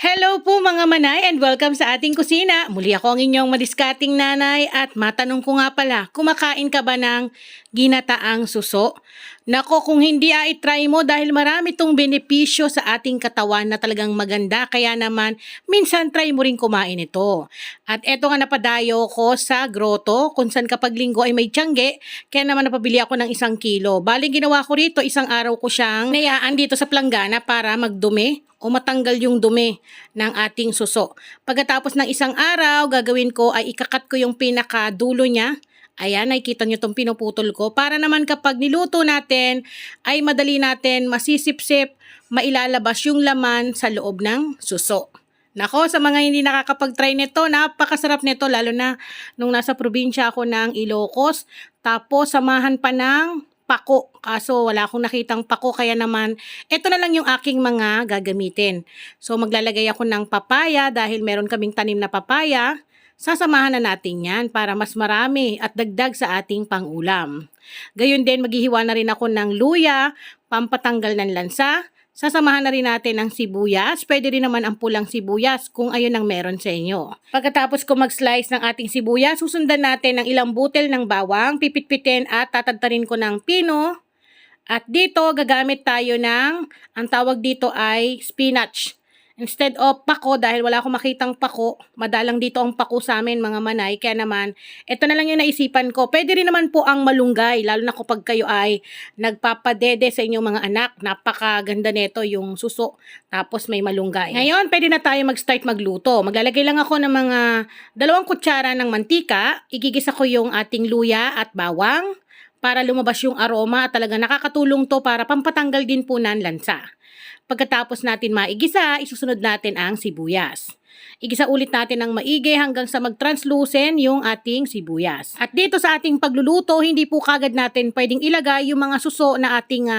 Hello po mga manay and welcome sa ating kusina. Muli ako ang inyong madiskating nanay at matanong ko nga pala, kumakain ka ba ng ginataang suso? Nako, kung hindi ay try mo dahil marami tong benepisyo sa ating katawan na talagang maganda. Kaya naman, minsan try mo rin kumain ito. At eto nga napadayo ko sa grotto kung saan kapag linggo ay may tiyangge. Kaya naman napabili ako ng 1 kilo. Bali ginawa ko rito, isang araw ko siyang nayaan dito sa planggana para magdumi o matanggal yung dumi ng ating suso. Pagkatapos ng isang araw, gagawin ko ay ikakat ko yung pinakadulo niya. Ayan, nakikita nyo itong pinuputol ko. Para naman kapag niluto natin, ay madali natin masisip-sip, mailalabas yung laman sa loob ng suso. Nako, sa mga hindi nakakapag-try nito, napakasarap nito, lalo na nung nasa probinsya ako ng Ilocos. Tapos, samahan pa ng pako. Kaso wala akong nakitang pako, kaya naman ito na lang yung aking mga gagamitin. So maglalagay ako ng papaya dahil meron kaming tanim na papaya. Sasamahan na natin yan para mas marami at dagdag sa ating pangulam. Gayun din, maghihiwa na rin ako ng luya, pampatanggal ng lansa. Sasamahan na rin natin ang sibuyas. Pwede rin naman ang pulang sibuyas kung ayun ang meron sa inyo. Pagkatapos ko mag-slice ng ating sibuyas, susundan natin ng ilang butel ng bawang, pipit-pitin at tatadtarin ko ng pino. At dito, gagamit tayo ng, ang tawag dito ay spinach. Instead of pako, dahil wala akong makitang pako, madalang dito ang pako sa amin mga manay, kaya naman, ito na lang yung naisipan ko. Pwede rin naman po ang malunggay, lalo na kapag kayo ay nagpapadede sa inyong mga anak. Napakaganda nito yung suso, tapos may malunggay. Ngayon, pwede na tayo mag-start magluto. Maglalagay lang ako ng mga 2 kutsara ng mantika, igigisa ko yung ating luya at bawang, para lumabas yung aroma at talaga nakakatulong to para pampatanggal din po ng lansa. Pagkatapos natin maigisa, isusunod natin ang sibuyas. Igisa ulit natin ng maigi hanggang sa mag-translucent yung ating sibuyas. At dito sa ating pagluluto, hindi po kagad natin pwedeng ilagay yung mga suso na ating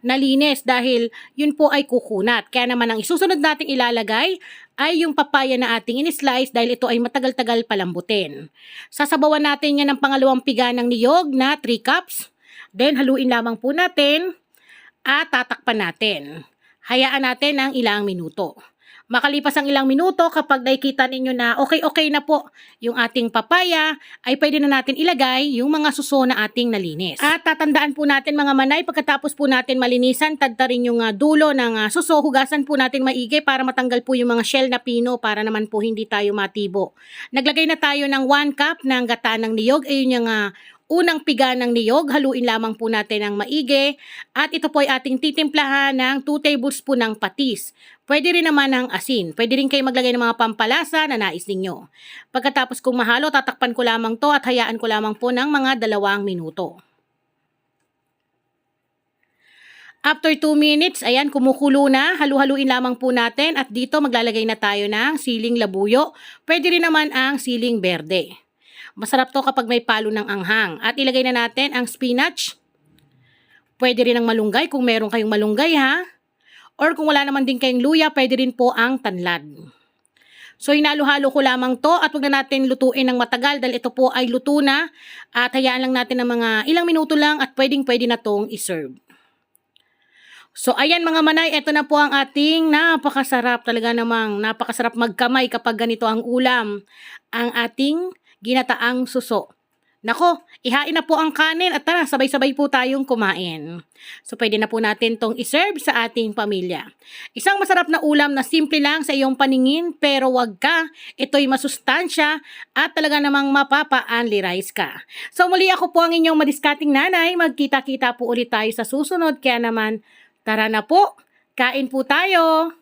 nalinis dahil yun po ay kukunat. Kaya naman ang isusunod nating ilalagay ay yung papaya na ating in-slice dahil ito ay matagal-tagal palambutin. Sasabawan natin yan ng pangalawang piga ng niyog na 3 cups. Then haluin lamang po natin at tatakpan natin. Hayaan natin ng ilang minuto. Makalipas ang ilang minuto, kapag nakikita ninyo na okay na po yung ating papaya, ay pwede na natin ilagay yung mga suso na ating nalinis. At tatandaan po natin mga manay, pagkatapos po natin malinisan, tadtarin yung dulo ng suso, hugasan po natin maigi para matanggal po yung mga shell na pino para naman po hindi tayo matibo. Naglagay na tayo ng 1 cup ng gata ng niyog, ayun yung unang piga ng niyog, haluin lamang po natin ng maigi at ito po ay ating titimplahan ng 2 tablespoon ng patis. Pwede rin naman ng asin. Pwede rin kayo maglagay ng mga pampalasa na nais ninyo. Pagkatapos kong mahalo, tatakpan ko lamang to at hayaan ko lamang po ng mga 2 minuto. After 2 minutes, ayan, kumukulo na. Halu-haluin lamang po natin at dito maglalagay na tayo ng siling labuyo. Pwede rin naman ang siling berde. Masarap to kapag may palo ng anghang. At ilagay na natin ang spinach. Pwede rin ang malunggay kung meron kayong malunggay ha. Or kung wala naman din kayong luya, pwede rin po ang tanlad. So hinalo-halo ko lamang to at huwag na natin lutuin ng matagal dahil ito po ay luto na. At hayaan lang natin ng mga ilang minuto lang at pwede na tong iserve. So ayan mga manay, ito na po ang ating napakasarap, talaga namang napakasarap magkamay kapag ganito ang ulam. Ang ating ginataang suso. Nako, ihain na po ang kanin at tara, sabay-sabay po tayong kumain. So pwede na po natin tong iserve sa ating pamilya. Isang masarap na ulam na simple lang sa iyong paningin pero wag ka, ito'y masustansya at talaga namang mapapa-unli-rice ka. So muli ako po ang inyong madiskating nanay, magkita-kita po ulit tayo sa susunod kaya naman tara na po, kain po tayo!